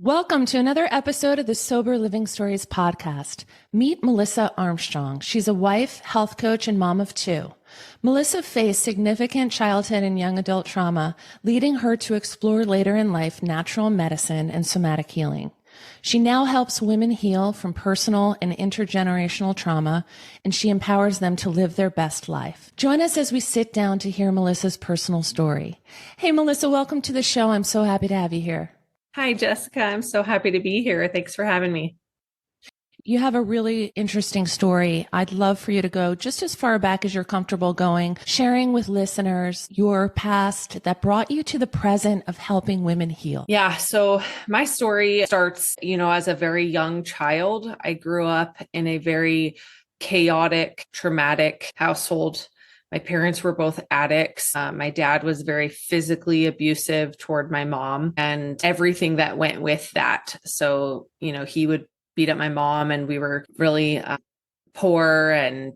Welcome to another episode of the Sober Living Stories podcast. Meet Melissa Armstrong. She's a wife, health coach, and mom of two. Melissa faced significant childhood and young adult trauma, leading her to explore later in life natural medicine and somatic healing. She now helps women heal from personal and intergenerational trauma, and she empowers them to live their best life. Join us as we sit down to hear Melissa's personal story. Hey, Melissa, welcome to the show. I'm so happy to have you here. Hi, Jessica. I'm so happy to be here. Thanks for having me. You have a really interesting story. I'd love for you to go just as far back as you're comfortable going, sharing with listeners your past that brought you to the present of helping women heal. Yeah. So my story starts, as a very young child. I grew up in a very chaotic, traumatic household. My parents were both addicts. My dad was very physically abusive toward my mom and everything that went with that. So, he would beat up my mom, and we were really poor and,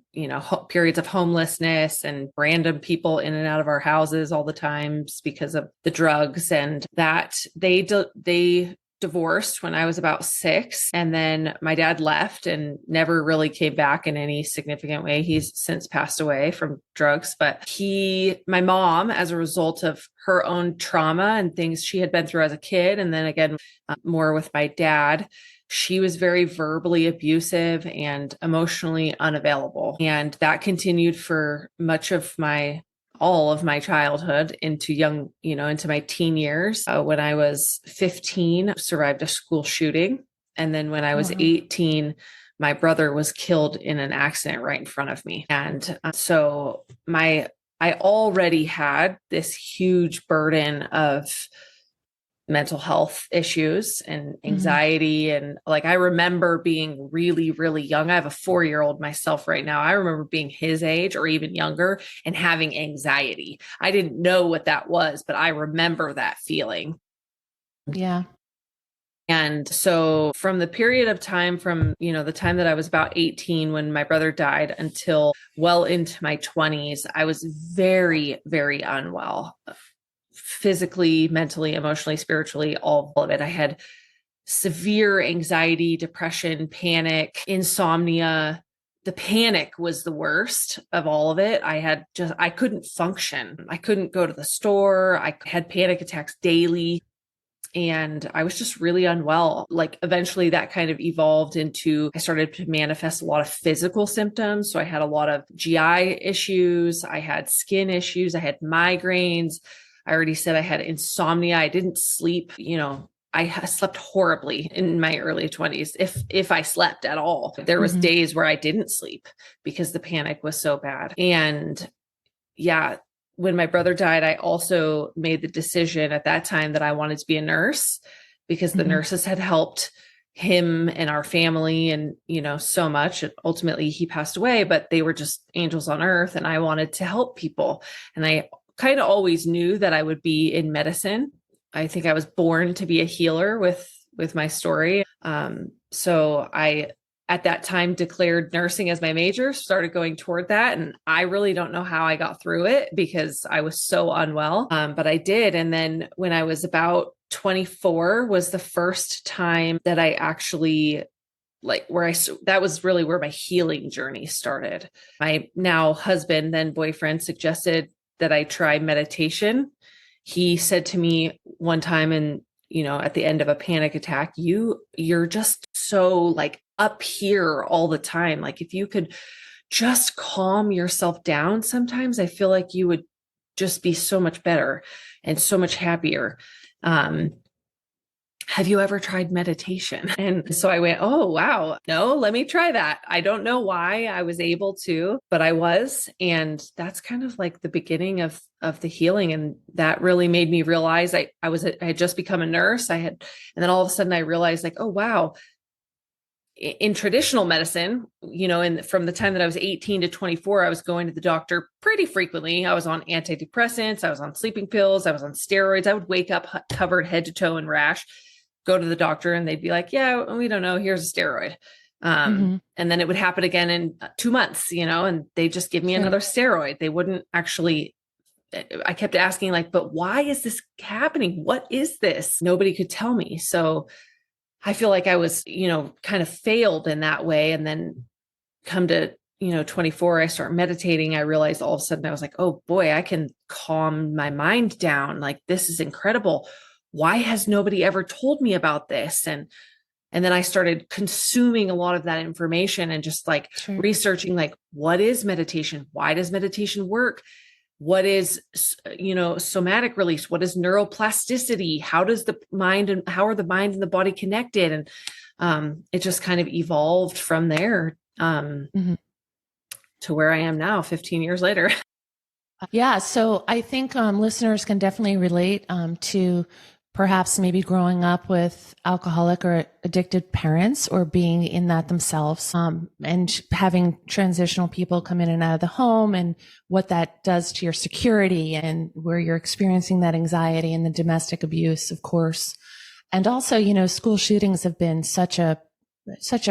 periods of homelessness and random people in and out of our houses all the times because of the drugs. And that they divorced when I was about 6. And then my dad left and never really came back in any significant way. He's since passed away from drugs, but my mom, as a result of her own trauma and things she had been through as a kid, and then again, more with my dad, she was very verbally abusive and emotionally unavailable. And that continued for much of all of my childhood into into my teen years. When I was 15, survived a school shooting. And then when I was 18, my brother was killed in an accident right in front of me. And so I already had this huge burden of mental health issues and anxiety. And I remember being really, really young. I have a 4-year-old myself right now. I remember being his age or even younger and having anxiety. I didn't know what that was, but I remember that feeling. Yeah. And so from the period of time from, the time that I was about 18 when my brother died until well into my 20s, I was very, very unwell. Physically, mentally, emotionally, spiritually, all of it. I had severe anxiety, depression, panic, insomnia. The panic was the worst of all of it. I couldn't function. I couldn't go to the store. I had panic attacks daily. And I was just really unwell. Eventually that kind of evolved into, I started to manifest a lot of physical symptoms. So I had a lot of GI issues. I had skin issues. I had migraines. I already said I had insomnia. I didn't sleep. I slept horribly in my early 20s, if I slept at all. There was days where I didn't sleep because the panic was so bad. And yeah, when my brother died, I also made the decision at that time that I wanted to be a nurse because the nurses had helped him and our family and, so much. And ultimately he passed away, but they were just angels on earth. And I wanted to help people. And I kind of always knew that I would be in medicine. I think I was born to be a healer with my story. So I, at that time, declared nursing as my major, started going toward that. And I really don't know how I got through it because I was so unwell, but I did. And then when I was about 24 was the first time that I actually that was really where my healing journey started. My now husband, then boyfriend, suggested that I try meditation. He said to me one time, and at the end of a panic attack, you're just so up here all the time. If you could just calm yourself down, sometimes I feel like you would just be so much better and so much happier. Have you ever tried meditation? And so I went, oh, wow. No, let me try that. I don't know why I was able to, but I was. And that's kind of the beginning of the healing. And that really made me realize I had just become a nurse. And then all of a sudden I realized oh, wow. In traditional medicine, from the time that I was 18 to 24, I was going to the doctor pretty frequently. I was on antidepressants. I was on sleeping pills. I was on steroids. I would wake up covered head to toe in rash, go to the doctor, and they'd be like, yeah, we don't know. Here's a steroid. And then it would happen again in 2 months, and they just give me another steroid. They wouldn't actually, I kept asking but why is this happening? What is this? Nobody could tell me. So I feel like I was, kind of failed in that way. And then come to, 24, I start meditating. I realized all of a sudden I was like, oh boy, I can calm my mind down. Like, this is incredible. Why has nobody ever told me about this? And then I started consuming a lot of that information and just like Sure. researching, like, what is meditation? Why does meditation work? What is, somatic release? What is neuroplasticity? How are the mind and the body connected? And it just kind of evolved from there to where I am now, 15 years later. Yeah. So I think listeners can definitely relate to perhaps maybe growing up with alcoholic or addicted parents or being in that themselves, and having transitional people come in and out of the home and what that does to your security and where you're experiencing that anxiety and the domestic abuse, of course. And also, school shootings have been such a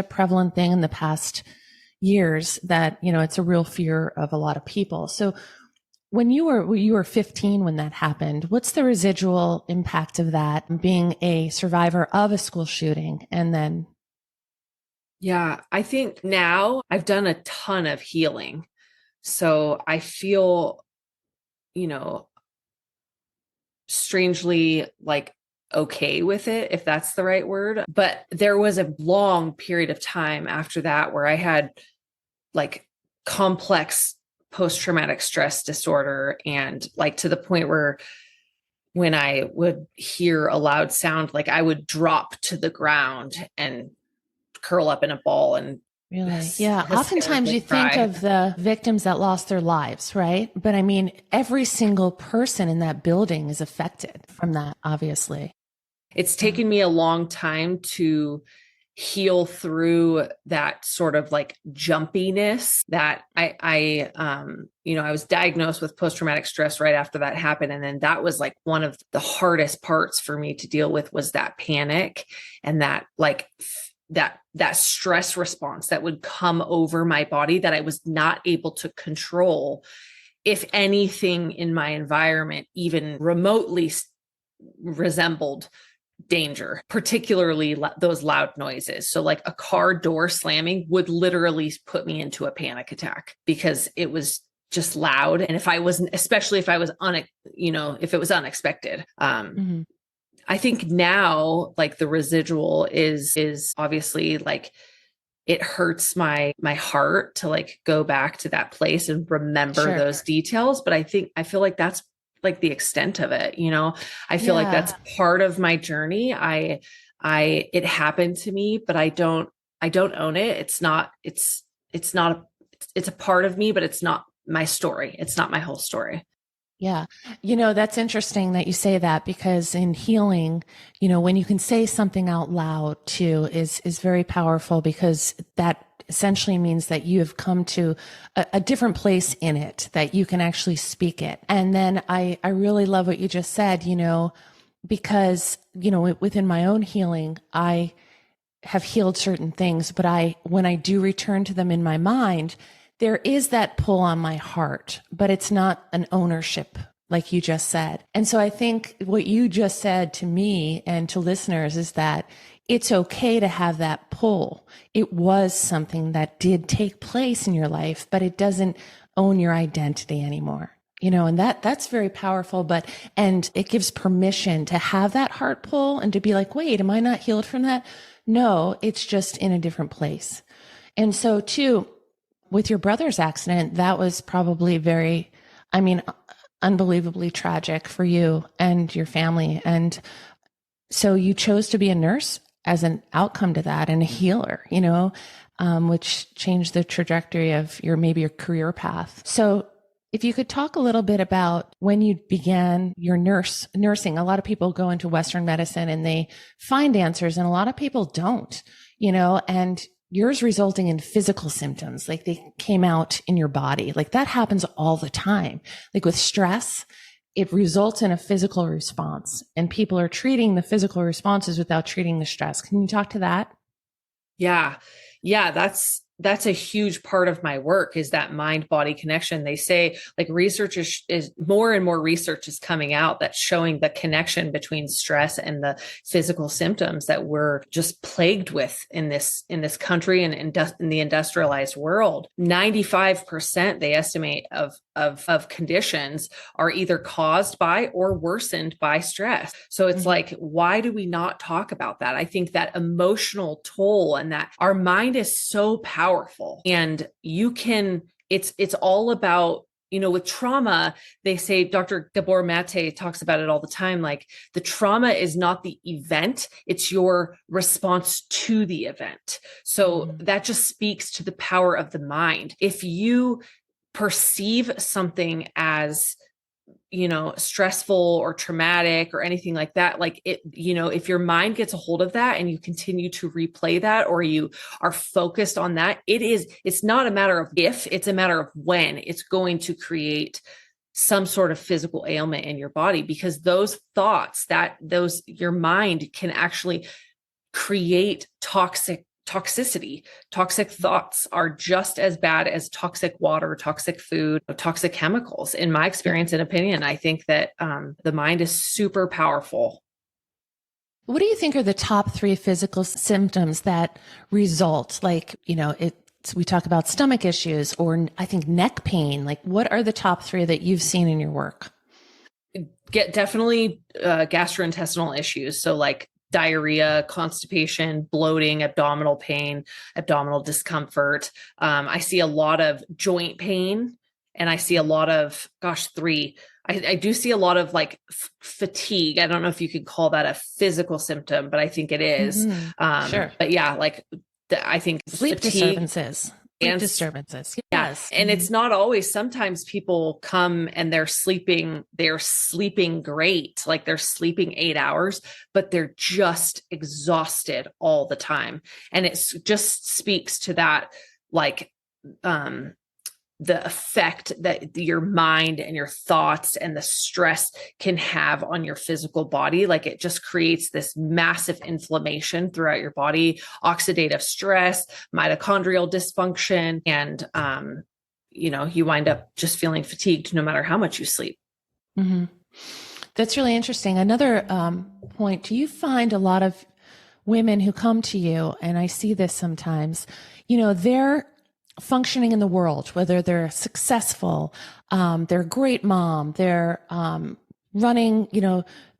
prevalent thing in the past years that, it's a real fear of a lot of people. So when you were 15 when that happened, what's the residual impact of that being a survivor of a school shooting? And then, Yeah, I think now I've done a ton of healing. So I feel, you know, strangely like okay with it, if that's the right word. But there was a long period of time after that where I had like complex post-traumatic stress disorder, and like to the point where when I would hear a loud sound, like I would drop to the ground and curl up in a ball and really, yeah. Oftentimes you cry. think of the victims that lost their lives, right? But I mean, every single person in that building is affected from that, obviously. It's taken me a long time to heal through that sort of like jumpiness that I was diagnosed with post-traumatic stress right after that happened. And then that was like one of the hardest parts for me to deal with, was that panic and that like that stress response that would come over my body that I was not able to control if anything in my environment even remotely resembled danger, particularly those loud noises. So like a car door slamming would literally put me into a panic attack because it was just loud. And if I wasn't, especially if I was if it was unexpected, I think now like the residual is obviously like it hurts my heart to like go back to that place and remember those details. But I feel like that's like the extent of it, I feel like that's part of my journey. It happened to me, but I don't own it. It's a part of me, but it's not my story. It's not my whole story. Yeah. That's interesting that you say that, because in healing, when you can say something out loud too is very powerful, because that essentially means that you have come to a different place in it, that you can actually speak it. And then I really love what you just said, because, within my own healing, I have healed certain things, but when I do return to them in my mind, there is that pull on my heart, but it's not an ownership, like you just said. And so I think what you just said to me and to listeners is that it's okay to have that pull. It was something that did take place in your life, but it doesn't own your identity anymore. And that's very powerful, and it gives permission to have that heart pull and to be like, wait, am I not healed from that? No, it's just in a different place. And so too, with your brother's accident, that was probably unbelievably tragic for you and your family. And so you chose to be a nurse as an outcome to that, and a healer, which changed the trajectory of your career path. So if you could talk a little bit about when you began your nursing. A lot of people go into Western medicine and they find answers, and a lot of people don't, and yours resulting in physical symptoms, like they came out in your body. Like that happens all the time. Like with stress, it results in a physical response, and people are treating the physical responses without treating the stress. Can you talk to that? Yeah. That's that's a huge part of my work, is that mind body connection. They say, like, research is more and more research is coming out that's showing the connection between stress and the physical symptoms that we're just plagued with in this country and in the industrialized world. 95%, they estimate, of conditions are either caused by or worsened by stress. So it's like, why do we not talk about that? I think that emotional toll, and that our mind is so powerful, and it's all about, with trauma, they say, Dr. Gabor Mate talks about it all the time. Like, the trauma is not the event, it's your response to the event. So that just speaks to the power of the mind. If you perceive something as, stressful or traumatic or anything like that, like it, if your mind gets a hold of that and you continue to replay that, or you are focused on that, it's not a matter of if, it's a matter of when it's going to create some sort of physical ailment in your body, because those thoughts, your mind can actually create toxicity. Toxic thoughts are just as bad as toxic water, toxic food, toxic chemicals. In my experience and opinion, I think that the mind is super powerful. What do you think are the top 3 physical symptoms that result? Like, we talk about stomach issues, or I think neck pain. Like, what are the top 3 that you've seen in your work? Definitely gastrointestinal issues. So like diarrhea, constipation, bloating, abdominal pain, abdominal discomfort. I see a lot of joint pain, and I see a lot of, 3. I do see a lot of like fatigue. I don't know if you could call that a physical symptom, but I think it is. Sure. But yeah, like I think sleep disturbances. Yes. And it's not always, sometimes people come and they're sleeping great. Like they're sleeping 8 hours, but they're just exhausted all the time. And it just speaks to that, like, the effect that your mind and your thoughts and the stress can have on your physical body. Like, it just creates this massive inflammation throughout your body, oxidative stress, mitochondrial dysfunction. And, you wind up just feeling fatigued no matter how much you sleep. Mm-hmm. That's really interesting. Another point, do you find a lot of women who come to you, and I see this sometimes, they're functioning in the world, whether they're successful, they're a great mom, they're running,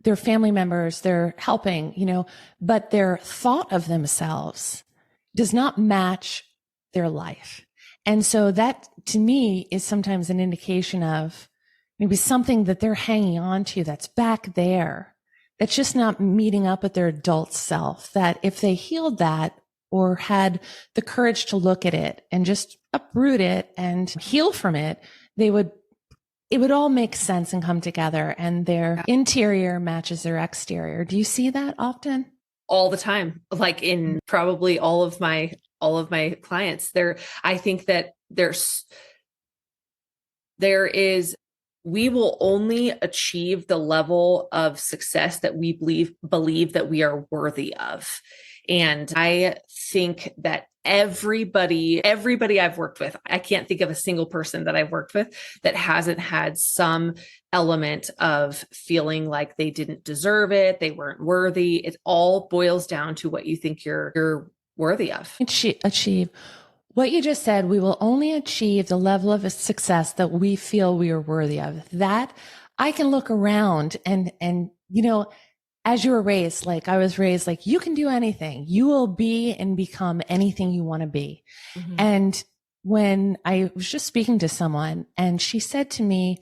their family members, they're helping, but their thought of themselves does not match their life. And so that, to me, is sometimes an indication of maybe something that they're hanging on to that's back there, that's just not meeting up with their adult self, that if they healed that, or had the courage to look at it and just uproot it and heal from it, it would all make sense and come together, and their interior matches their exterior. Do you see that often? All the time, like in probably all of my clients. I think that we will only achieve the level of success that we believe that we are worthy of. And I think that everybody I've worked with, I can't think of a single person that I've worked with that hasn't had some element of feeling like they didn't deserve it, they weren't worthy. It all boils down to what you think you're worthy of. Achieve. What you just said, we will only achieve the level of success that we feel we are worthy of. That I can look around and as you were raised, like I was raised, like you can do anything. You will be and become anything you want to be. Mm-hmm. And when I was just speaking to someone and she said to me,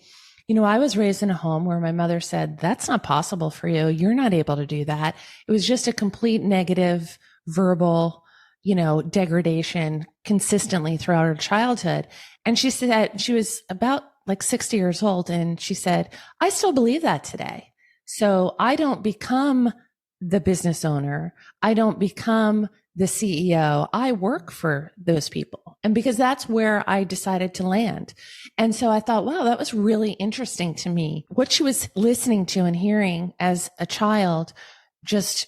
I was raised in a home where my mother said, that's not possible for you. You're not able to do that. It was just a complete negative verbal, degradation consistently throughout her childhood. And she said, she was about like 60 years old. And she said, I still believe that today. So I don't become the business owner. I don't become the CEO. I work for those people. And because that's where I decided to land. And so I thought, wow, that was really interesting to me. What she was listening to and hearing as a child just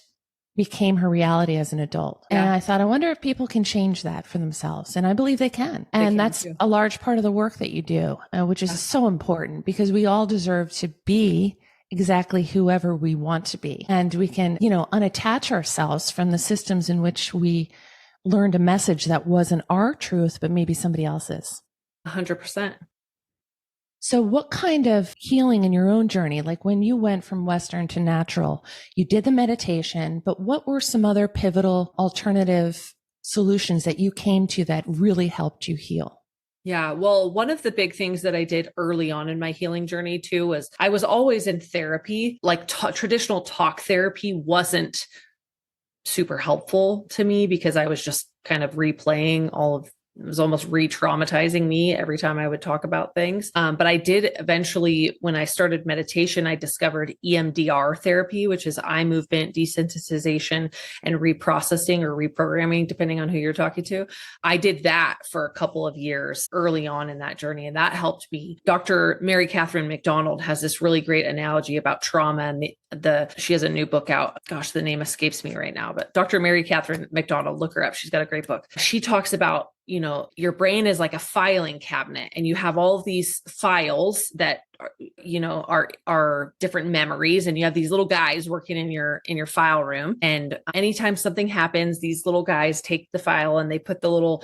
became her reality as an adult. Yeah. And I thought, I wonder if people can change that for themselves. And I believe they can. And that's too. a large part of the work that you do, which is so important because we all deserve to be exactly whoever we want to be. And we can, unattach ourselves from the systems in which we learned a message that wasn't our truth, but maybe somebody else's. 100%. So what kind of healing in your own journey, like when you went from Western to natural, you did the meditation, but what were some other pivotal alternative solutions that you came to that really helped you heal? Yeah. Well, one of the big things that I did early on in my healing journey too, was I was always in therapy. Like traditional talk therapy wasn't super helpful to me because I was just kind of replaying it was almost re-traumatizing me every time I would talk about things. But I did eventually, when I started meditation, I discovered EMDR therapy, which is eye movement desensitization and reprocessing or reprogramming, depending on who you're talking to. I did that for a couple of years early on in that journey, and that helped me. Dr. Mary Catherine McDonald has this really great analogy about trauma, and she has a new book out. Gosh, the name escapes me right now, but Dr. Mary Catherine McDonald, look her up. She's got a great book. She talks about, your brain is like a filing cabinet, and you have all of these files that are different memories, and you have these little guys working in your file room. And anytime something happens, these little guys take the file and they put the little,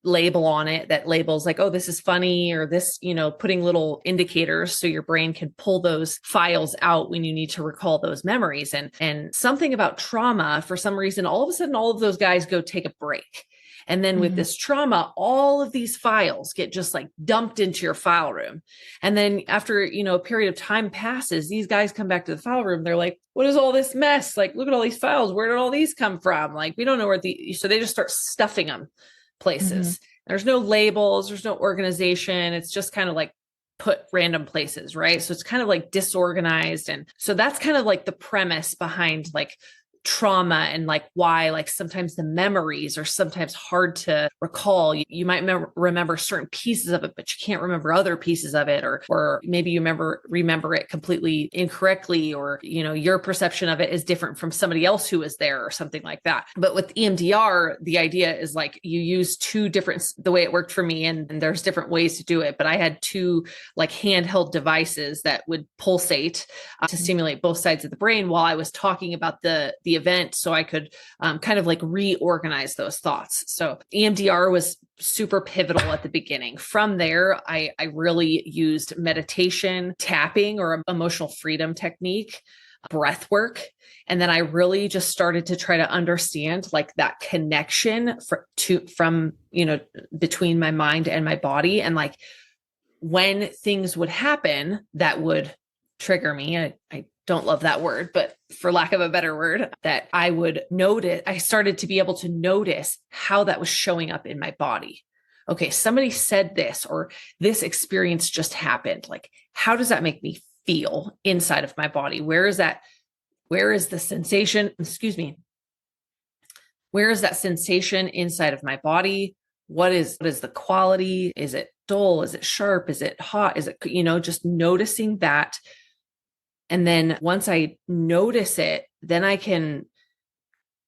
label on it that labels like, oh, this is funny, or this, putting little indicators so your brain can pull those files out when you need to recall those memories. And something about trauma, for some reason, all of a sudden, all of those guys go take a break. And then with this trauma, all of these files get just like dumped into your file room. And then after, a period of time passes, these guys come back to the file room. They're like, what is all this mess? Like, look at all these files. Where did all these come from? Like, we don't know so they just start stuffing them places. There's no labels. There's no organization. It's just kind of like put random places, right? So it's kind of like disorganized. And so that's kind of like the premise behind like trauma, and like why like sometimes the memories are sometimes hard to recall. You might remember certain pieces of it, but you can't remember other pieces of it, or maybe you remember it completely incorrectly, or your perception of it is different from somebody else who was there or something like that. But with EMDR, the idea is like you use two different, the way it worked for me, and there's different ways to do it, but I had two like handheld devices that would pulsate to stimulate both sides of the brain while I was talking about the event, so I could kind of like reorganize those thoughts. So EMDR was super pivotal at the beginning. From there, I really used meditation, tapping or emotional freedom technique, breath work. And then I really just started to try to understand like that connection from between my mind and my body. And like when things would happen that would trigger me, I don't love that word, but for lack of a better word, that I would notice, I started to be able to notice how that was showing up in my body. Okay, somebody said this, or this experience just happened. Like, how does that make me feel inside of my body? Where is the sensation? Excuse me. Where is that sensation inside of my body? What is the quality? Is it dull? Is it sharp? Is it hot? Is it, just noticing that. And then once I notice it, then I can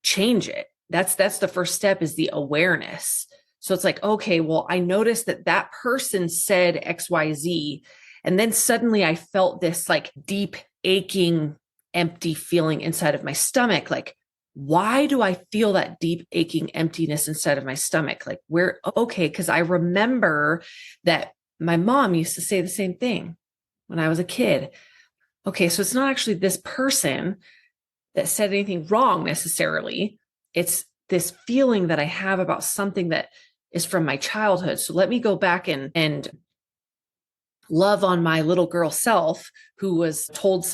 change it. That's the first step, is the awareness. So it's like, okay, well, I noticed that person said XYZ. And then suddenly I felt this like deep, aching, empty feeling inside of my stomach. Like, why do I feel that deep, aching emptiness inside of my stomach? Like, okay, because I remember that my mom used to say the same thing when I was a kid. Okay, so it's not actually this person that said anything wrong necessarily. It's this feeling that I have about something that is from my childhood. So let me go back and love on my little girl self, who was told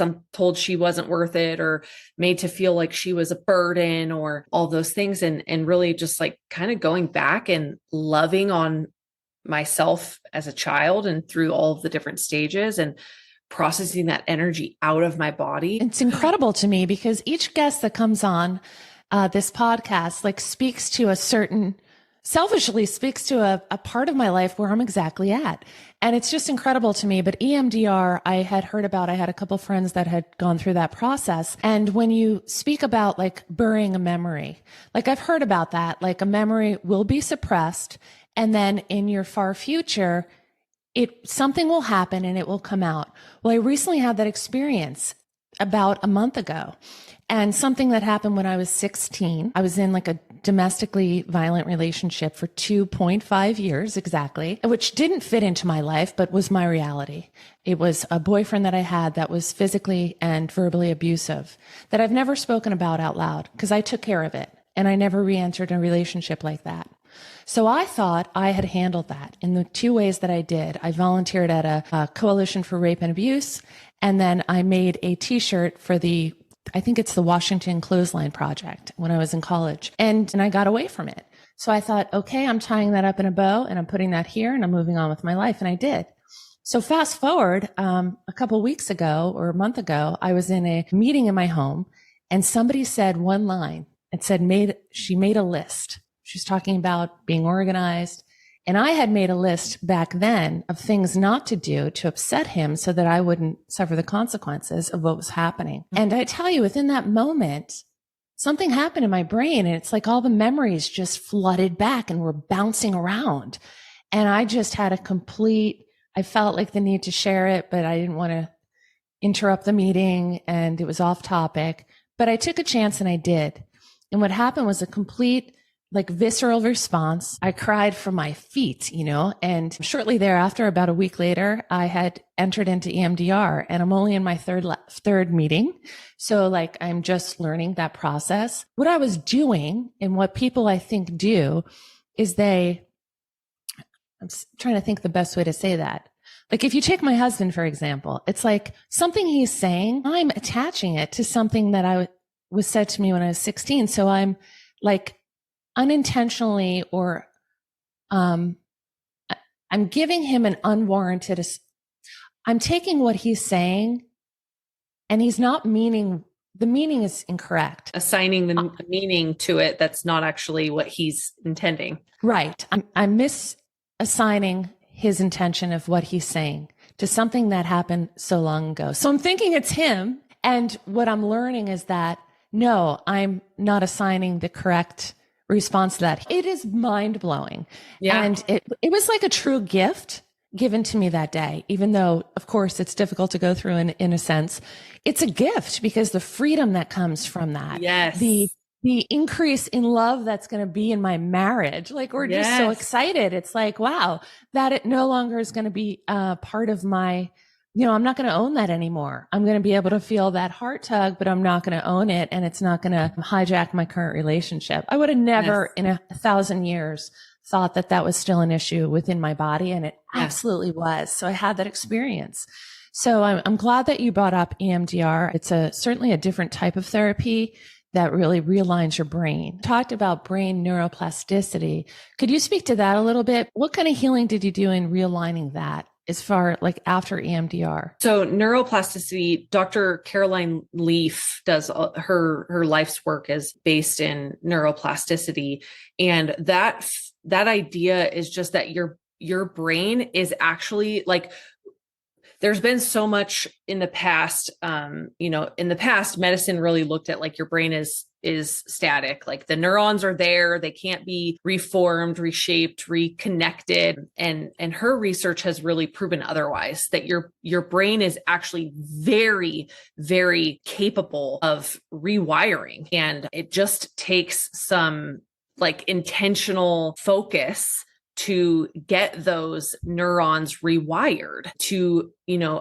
she wasn't worth it, or made to feel like she was a burden, or all those things. And really just like kind of going back and loving on myself as a child and through all of the different stages, and processing that energy out of my body. It's incredible to me because each guest that comes on this podcast like speaks to a certain selfishly speaks to a part of my life where I'm exactly at. And it's just incredible to me. But EMDR, I had heard about, I had a couple friends that had gone through that process. And when you speak about like burying a memory, like I've heard about that, like a memory will be suppressed. And then in your far future, something will happen and it will come out. Well, I recently had that experience about a month ago. And something that happened when I was 16, I was in like a domestically violent relationship for 2.5 years exactly, which didn't fit into my life, but was my reality. It was a boyfriend that I had that was physically and verbally abusive that I've never spoken about out loud because I took care of it. And I never re-entered a relationship like that. So I thought I had handled that in the two ways that I did. I volunteered at a coalition for rape and abuse. And then I made a t-shirt for I think it's the Washington Clothesline Project when I was in college, and I got away from it. So I thought, okay, I'm tying that up in a bow and I'm putting that here and I'm moving on with my life. And I did. So fast forward, a couple of weeks ago or a month ago, I was in a meeting in my home and somebody said one line. It said, she made a list. She's talking about being organized. And I had made a list back then of things not to do to upset him so that I wouldn't suffer the consequences of what was happening. And I tell you, within that moment, something happened in my brain and it's like all the memories just flooded back and were bouncing around. And I just had I felt like the need to share it, but I didn't want to interrupt the meeting and it was off topic, but I took a chance and I did. And what happened was a complete visceral response. I cried from my feet, and shortly thereafter, about a week later, I had entered into EMDR and I'm only in my third meeting. So I'm just learning that process. What I was doing and what people I think do is I'm trying to think the best way to say that. Like if you take my husband, for example, it's like something he's saying, I'm attaching it to something that was said to me when I was 16. So I'm unintentionally or I'm giving him an unwarranted, I'm taking what he's saying and he's not meaning, the meaning is incorrect. Assigning the meaning to it that's not actually what he's intending. Right. I'm misassigning his intention of what he's saying to something that happened so long ago. So I'm thinking it's him. And what I'm learning is that, no, I'm not assigning the correct response to that. It is mind blowing. Yeah. And it was like a true gift given to me that day, even though of course it's difficult to go through in a sense. It's a gift because the freedom that comes from that. Yes. The increase in love that's going to be in my marriage. We're just so excited. It's like, wow, that it no longer is going to be part of my, I'm not going to own that anymore. I'm going to be able to feel that heart tug, but I'm not going to own it. And it's not going to hijack my current relationship. I would have never in 1,000 years thought that was still an issue within my body. And it absolutely was. So I had that experience. So I'm glad that you brought up EMDR. It's certainly a different type of therapy that really realigns your brain. Talked about brain neuroplasticity. Could you speak to that a little bit? What kind of healing did you do in realigning that? As far after EMDR? So neuroplasticity, Dr. Caroline Leaf does her life's work is based in neuroplasticity. And that idea is just that your brain is actually there's been so much in the past, in the past, medicine really looked at your brain is static. The neurons are there. They can't be reformed, reshaped, reconnected. And her research has really proven otherwise, that your brain is actually very, very capable of rewiring. And it just takes some intentional focus to get those neurons rewired, to,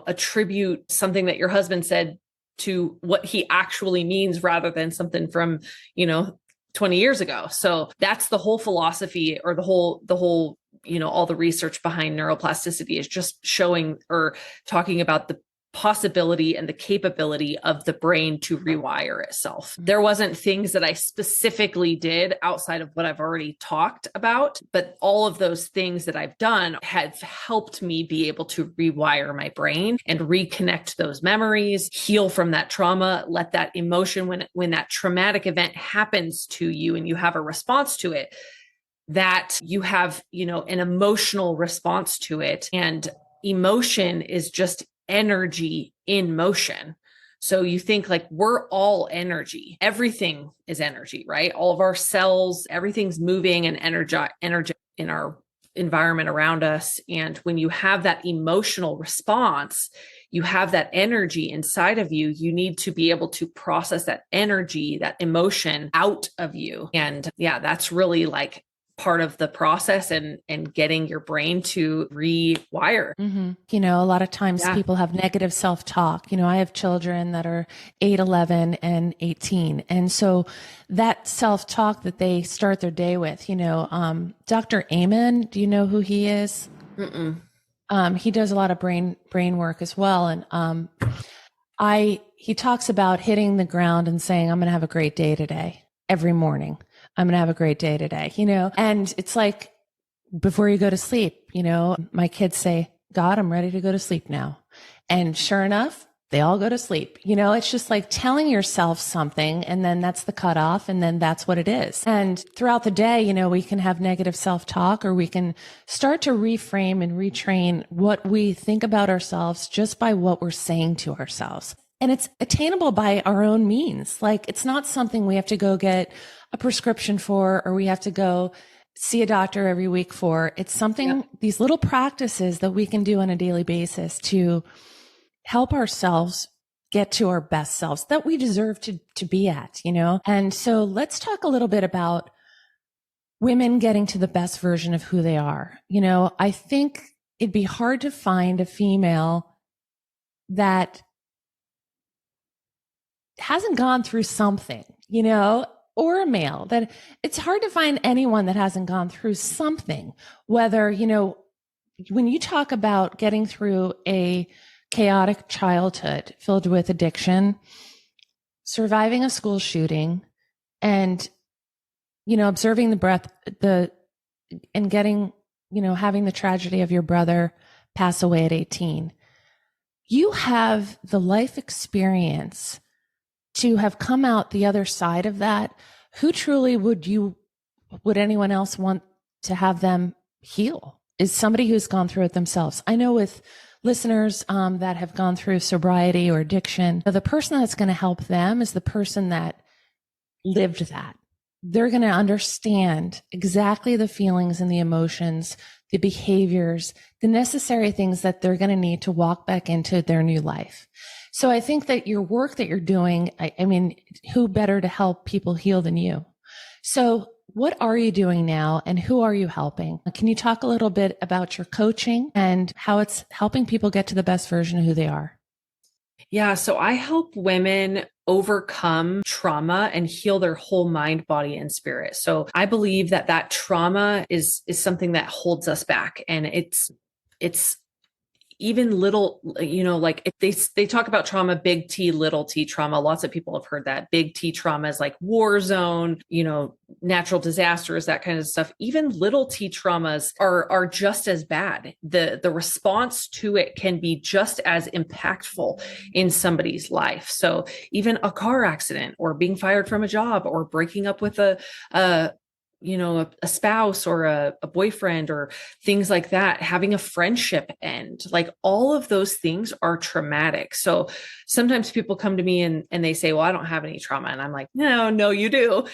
attribute something that your husband said to what he actually means rather than something from, 20 years ago. So that's the whole philosophy, or the whole, all the research behind neuroplasticity is just showing or talking about the possibility and the capability of the brain to rewire itself. There wasn't things that I specifically did outside of what I've already talked about, but all of those things that I've done have helped me be able to rewire my brain and reconnect those memories, heal from that trauma, let that emotion, when that traumatic event happens to you and you have a response to it, that you have, an emotional response to it. And emotion is just energy in motion. So you think like we're all energy. Everything is energy, right? All of our cells, everything's moving and energy in our environment around us. And when you have that emotional response, you have that energy inside of you. You need to be able to process that energy, that emotion out of you. And yeah, that's really like part of the process and getting your brain to rewire. A lot of times people have negative self-talk. I have children that are 8, 11, and 18. And so that self-talk that they start their day with, Dr. Amen, do you know who he is? He does a lot of brain work as well. And he talks about hitting the ground and saying, I'm going to have a great day today every morning. I'm going to have a great day today, and it's like before you go to sleep, my kids say, God, I'm ready to go to sleep now. And sure enough, they all go to sleep. It's just like telling yourself something, and then that's the cutoff, and then that's what it is. And throughout the day, we can have negative self-talk, or we can start to reframe and retrain what we think about ourselves just by what we're saying to ourselves. And it's attainable by our own means. Like, it's not something we have to go get a prescription for, or we have to go see a doctor every week for. It's something, these little practices that we can do on a daily basis to help ourselves get to our best selves that we deserve to be at, And so let's talk a little bit about women getting to the best version of who they are. I think it'd be hard to find a female that hasn't gone through something, or a male, that it's hard to find anyone that hasn't gone through something, whether, when you talk about getting through a chaotic childhood filled with addiction, surviving a school shooting, and, observing and getting, having the tragedy of your brother pass away at 18, you have the life experience to have come out the other side of that. Who truly would anyone else want to have them heal? Is somebody who's gone through it themselves. I know with listeners that have gone through sobriety or addiction, the person that's going to help them is the person that lived that. They're going to understand exactly the feelings and the emotions, the behaviors, the necessary things that they're going to need to walk back into their new life. So I think that your work that you're doing, I mean, who better to help people heal than you? So what are you doing now, and who are you helping? Can you talk a little bit about your coaching and how it's helping people get to the best version of who they are? Yeah. So I help women overcome trauma and heal their whole mind, body, and spirit. So I believe that trauma is something that holds us back. And it's even little, like if they talk about trauma, big T, little t trauma. Lots of people have heard that. Big T trauma is like war zone, natural disasters, that kind of stuff. Even little t traumas are just as bad. The response to it can be just as impactful in somebody's life. So even a car accident, or being fired from a job, or breaking up with a spouse or a boyfriend, or things like that, having a friendship end, like all of those things are traumatic. So sometimes people come to me and they say, well, I don't have any trauma. And I'm like, no, you do.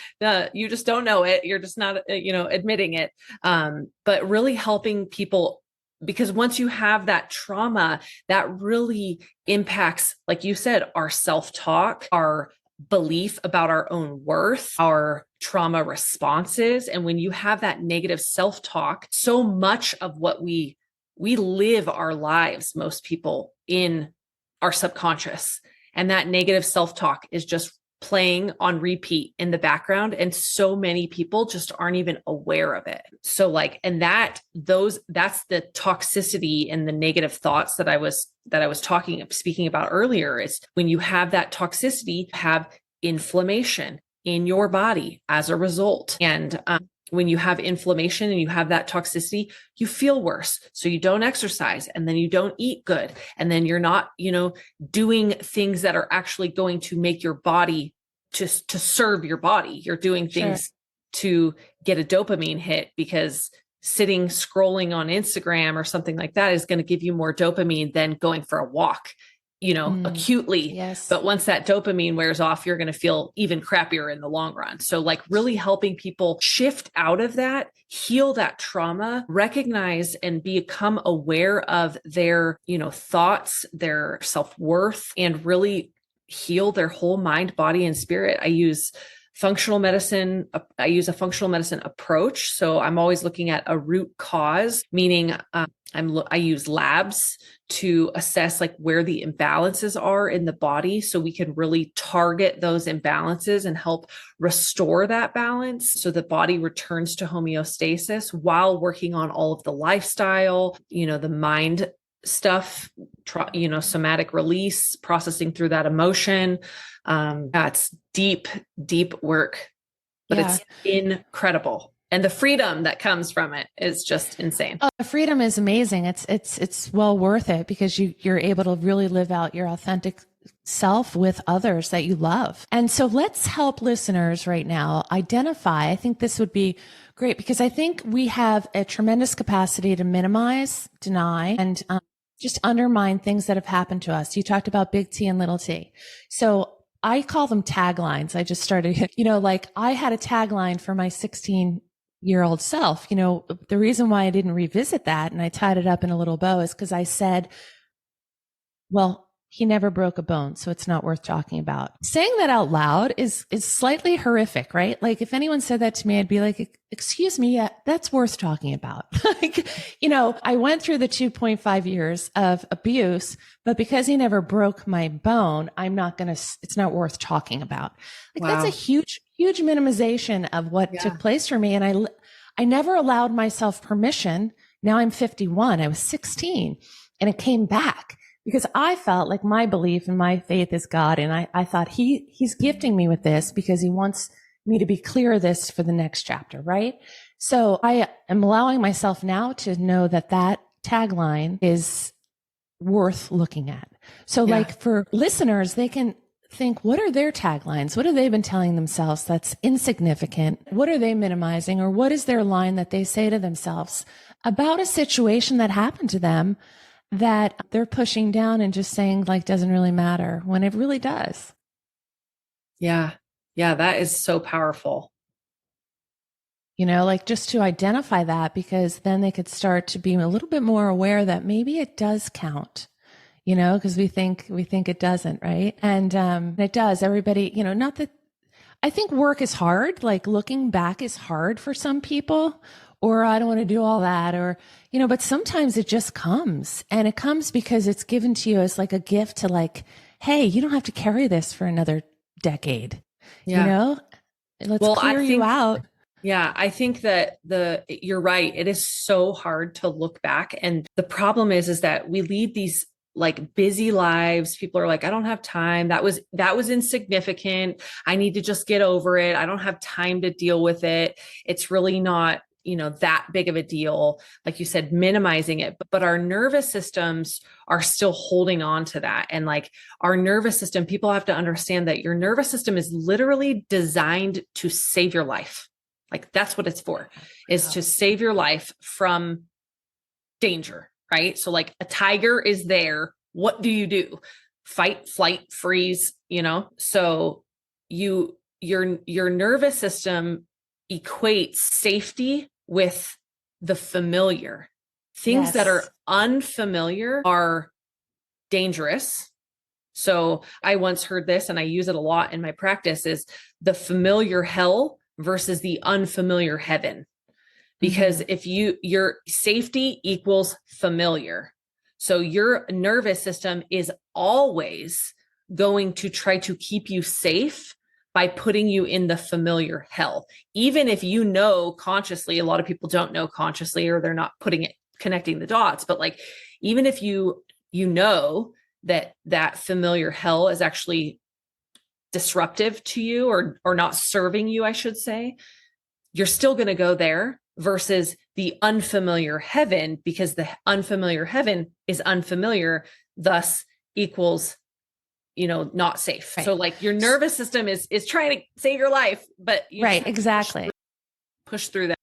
You just don't know it. You're just not, admitting it. But really helping people, because once you have that trauma, that really impacts, like you said, our self-talk, our belief about our own worth, our trauma responses. And when you have that negative self-talk, so much of what we live our lives, most people, in our subconscious, and that negative self-talk is just playing on repeat in the background. And so many people just aren't even aware of it. So that's the toxicity and the negative thoughts that I was speaking about earlier, is when you have that toxicity, have inflammation in your body as a result. And when you have inflammation and you have that toxicity, you feel worse. So you don't exercise, and then you don't eat good. And then you're not, doing things that are actually going to make your body to serve your body. You're doing things to get a dopamine hit, because sitting scrolling on Instagram or something like that is going to give you more dopamine than going for a walk, acutely. Yes. But once that dopamine wears off, you're going to feel even crappier in the long run. So like really helping people shift out of that, heal that trauma, recognize and become aware of their, thoughts, their self-worth, and really heal their whole mind, body, and spirit. I use a functional medicine approach. So I'm always looking at a root cause, meaning I use labs to assess like where the imbalances are in the body, so we can really target those imbalances and help restore that balance so the body returns to homeostasis, while working on all of the lifestyle, the mind stuff, somatic release, processing through that emotion. That's deep, deep work, but it's incredible. And the freedom that comes from it is just insane. Oh, the freedom is amazing. It's well worth it, because you're able to really live out your authentic self with others that you love. And so let's help listeners right now identify. I think this would be great, because I think we have a tremendous capacity to minimize, deny, and just undermine things that have happened to us. You talked about big T and little t. So I call them taglines. I just started, like I had a tagline for my 16-year-old self. The reason why I didn't revisit that and I tied it up in a little bow is because I said, well, he never broke a bone, so it's not worth talking about. Saying that out loud is slightly horrific, right? Like if anyone said that to me, I'd be like, excuse me, yeah, that's worth talking about. I went through the 2.5 years of abuse, but because he never broke my bone, it's not worth talking about. Wow. That's a huge, huge minimization of what took place for me. And I never allowed myself permission. Now I'm 51. I was 16 and it came back, because I felt like my belief and my faith is God. And I thought he's gifting me with this because he wants me to be clear of this for the next chapter. Right. So I am allowing myself now to know that tagline is worth looking at. So like for listeners, they can think, what are their taglines? What have they been telling themselves that's insignificant? What are they minimizing? Or what is their line that they say to themselves about a situation that happened to them that they're pushing down and just saying like doesn't really matter, when it really does? Yeah. Yeah. That is so powerful. Like just to identify that, because then they could start to be a little bit more aware that maybe it does count, because we think it doesn't, right? And it does. Everybody, not that I think work is hard, like looking back is hard for some people, or I don't want to do all that, or, but sometimes it just comes, and it comes because it's given to you as like a gift to like, hey, you don't have to carry this for another decade, let's clear you out. Yeah, I think that you're right. It is so hard to look back. And the problem is that we lead these like busy lives. People are like, I don't have time. That was insignificant. I need to just get over it. I don't have time to deal with it. It's really not, that big of a deal. Like you said, minimizing it, but our nervous systems are still holding on to that. And like our nervous system, people have to understand that your nervous system is literally designed to save your life. Like that's what it's for, is to save your life from danger, right? So like a tiger is there. What do? Fight, flight, freeze, So your nervous system equates safety with the familiar. Things that are unfamiliar are dangerous. So I once heard this, and I use it a lot in my practice, is the familiar hell versus the unfamiliar heaven. Because if your safety equals familiar. So your nervous system is always going to try to keep you safe by putting you in the familiar hell. Even if consciously, a lot of people don't know consciously, or they're not connecting the dots, but like, even if that familiar hell is actually disruptive to you, or not serving you, I should say, you're still going to go there, versus the unfamiliar heaven, because the unfamiliar heaven is unfamiliar, thus equals, not safe. Right. So like your nervous system is trying to save your life, but right. Exactly. push through that.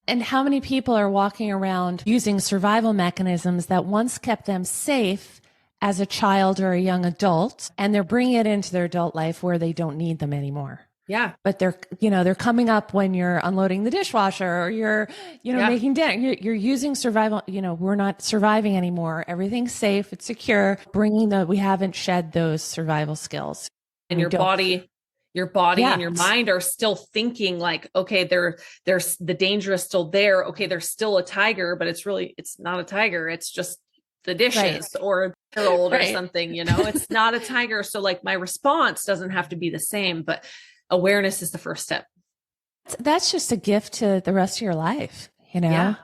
And how many people are walking around using survival mechanisms that once kept them safe as a child or a young adult, and they're bringing it into their adult life where they don't need them anymore? Yeah. But they're coming up when you're unloading the dishwasher or you're, making dinner. You're using survival. We're not surviving anymore. Everything's safe. It's secure. We haven't shed those survival skills. And your body and your mind are still thinking like, okay, there's the danger is still there. Okay, there's still a tiger, but it's not a tiger. It's just the dishes or old or something, it's not a tiger. So like my response doesn't have to be the same, but awareness is the first step. That's just a gift to the rest of your life, Yeah,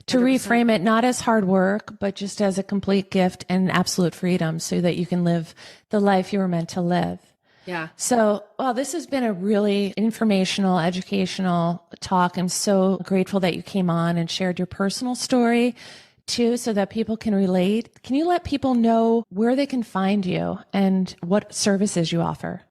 to reframe it, not as hard work, but just as a complete gift and absolute freedom so that you can live the life you were meant to live. Yeah. So, this has been a really informational, educational talk. I'm so grateful that you came on and shared your personal story too, so that people can relate. Can you let people know where they can find you and what services you offer?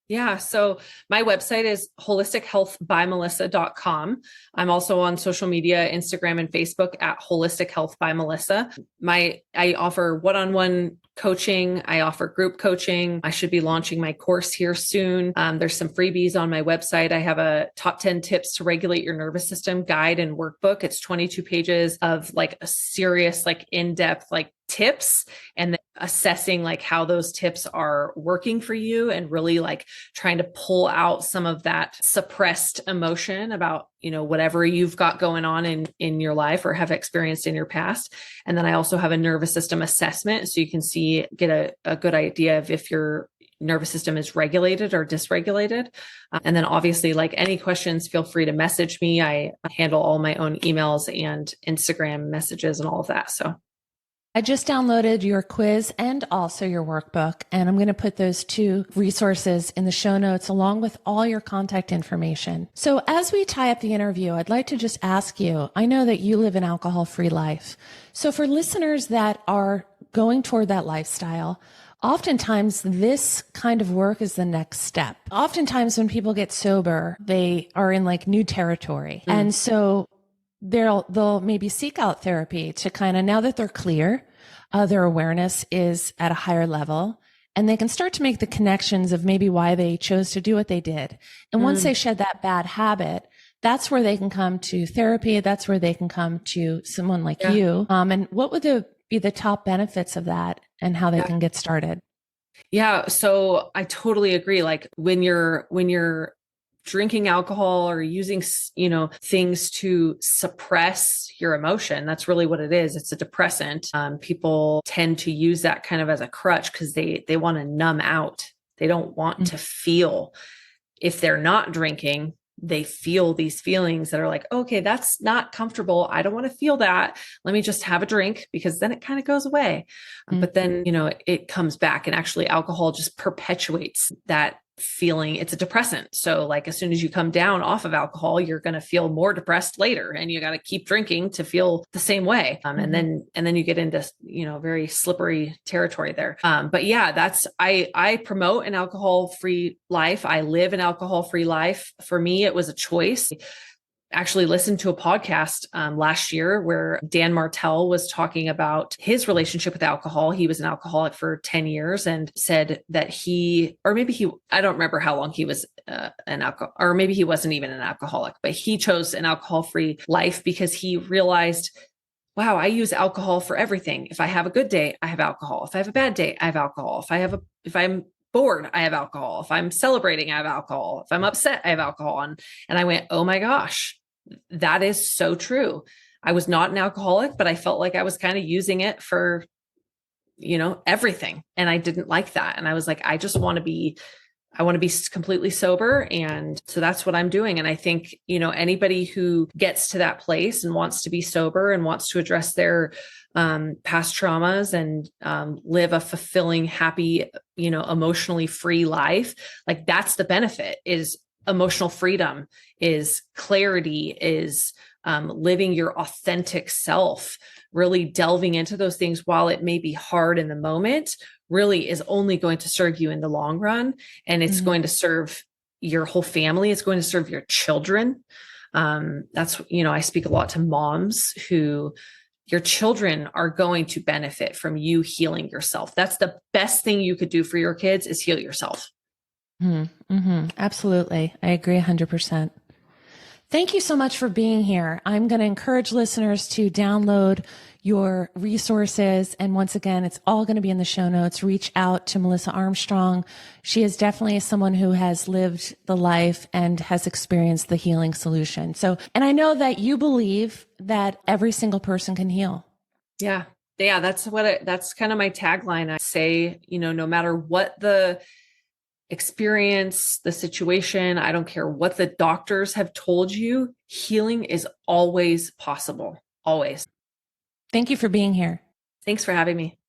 Yeah. So my website is holistichealthbymelissa.com. I'm also on social media, Instagram and Facebook at Holistic Health by Melissa. I offer one-on-one coaching. I offer group coaching. I should be launching my course here soon. There's some freebies on my website. I have a top 10 tips to regulate your nervous system guide and workbook. It's 22 pages of like a serious, like in-depth, like tips, and then assessing like how those tips are working for you and really like trying to pull out some of that suppressed emotion about, whatever you've got going on in your life or have experienced in your past. And then I also have a nervous system assessment. So you can get a good idea of if your nervous system is regulated or dysregulated. And then obviously, like any questions, feel free to message me. I handle all my own emails and Instagram messages and all of that. So I just downloaded your quiz and also your workbook, and I'm going to put those two resources in the show notes along with all your contact information. So as we tie up the interview, I'd like to just ask you, I know that you live an alcohol-free life. So for listeners that are going toward that lifestyle, oftentimes this kind of work is the next step. Oftentimes when people get sober, they are in like new territory. And so they'll maybe seek out therapy to kind of, now that they're clear, their awareness is at a higher level, and they can start to make the connections of maybe why they chose to do what they did. And once they shed that bad habit, that's where they can come to therapy. That's where they can come to someone like you. And what would be the top benefits of that and how they can get started? Yeah. So I totally agree. Like when you're drinking alcohol or using, things to suppress your emotion, that's really what it is. It's a depressant. People tend to use that kind of as a crutch because they want to numb out. They don't want to feel. If they're not drinking, they feel these feelings that are like, okay, that's not comfortable. I don't want to feel that. Let me just have a drink because then it kind of goes away. But then, it comes back, and actually alcohol just perpetuates that feeling. It's a depressant. So like as soon as you come down off of alcohol, you're going to feel more depressed later, and you got to keep drinking to feel the same way. And then you get into, very slippery territory there. But yeah, I promote an alcohol-free life. I live an alcohol-free life. For me, it was a choice. Actually listened to a podcast last year where Dan Martell was talking about his relationship with alcohol. He was an alcoholic for 10 years and said that I don't remember how long he was an alcoholic, or maybe he wasn't even an alcoholic, but he chose an alcohol-free life because he realized, wow, I use alcohol for everything. If I have a good day, I have alcohol. If I have a bad day, I have alcohol. If I'm bored, I have alcohol. If I'm celebrating, I have alcohol. If I'm upset, I have alcohol. And I went, oh my gosh, that is so true. I was not an alcoholic, but I felt like I was kind of using it for, everything. And I didn't like that. And I was like, I want to be completely sober. And so that's what I'm doing. And I think, anybody who gets to that place and wants to be sober and wants to address their past traumas and live a fulfilling, happy, emotionally free life, like that's the benefit, is emotional freedom, is clarity, is living your authentic self, really delving into those things while it may be hard in the moment, really is only going to serve you in the long run. And it's going to serve your whole family. It's going to serve your children. That's, I speak a lot to moms who your children are going to benefit from you healing yourself. That's the best thing you could do for your kids is heal yourself. Mm-hmm. Absolutely. I agree 100%. Thank you so much for being here. I'm going to encourage listeners to download your resources. And once again, it's all going to be in the show notes. Reach out to Melissa Armstrong. She is definitely someone who has lived the life and has experienced the healing solution. So, and I know that you believe that every single person can heal. Yeah. Yeah. That's kind of my tagline. I say, no matter what the experience, the situation, I don't care what the doctors have told you, healing is always possible. Always. Thank you for being here. Thanks for having me.